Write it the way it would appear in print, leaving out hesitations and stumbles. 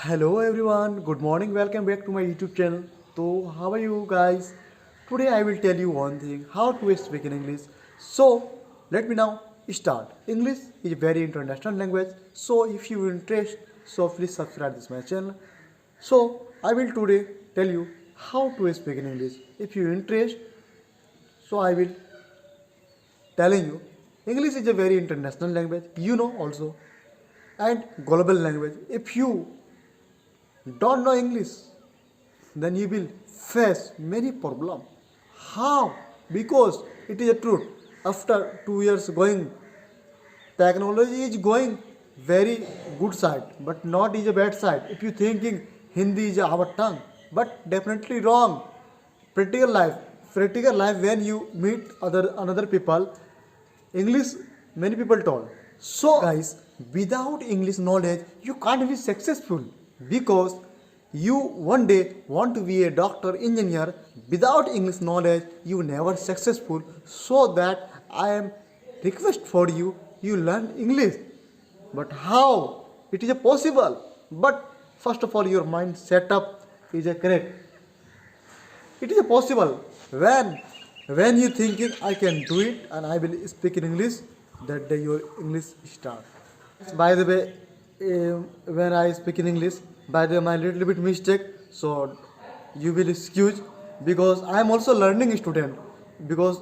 Hello everyone, good morning, welcome back to my YouTube channel. So, how are you guys? Today I will tell you one thing how to speak in English. So, let me now start. English is a very international language. So, if you are interested, so please subscribe this my channel. So, I will today tell you how to speak in English. If you are interested, so I will telling you English is a very international language, you know also, and global language. If you don't know English, then you will face many problems. How? Because it is a truth. After 2 years going, technology is going very good side, but not is a bad side. If you thinking Hindi is our tongue, but definitely wrong. Practical life, practical life when you meet another people, English many people told. So guys, without English knowledge, you can't be successful because you one day want to be a doctor, engineer. Without English knowledge, you never successful. So that I am request for you, you learn English. But how? It is a possible. But first of all, your mind setup is a correct. It is possible when you thinking I can do it and I will speak in English. That day your English start. By the way, when I speak in English, by the way, my little bit mistake, so you will excuse because I am also learning student because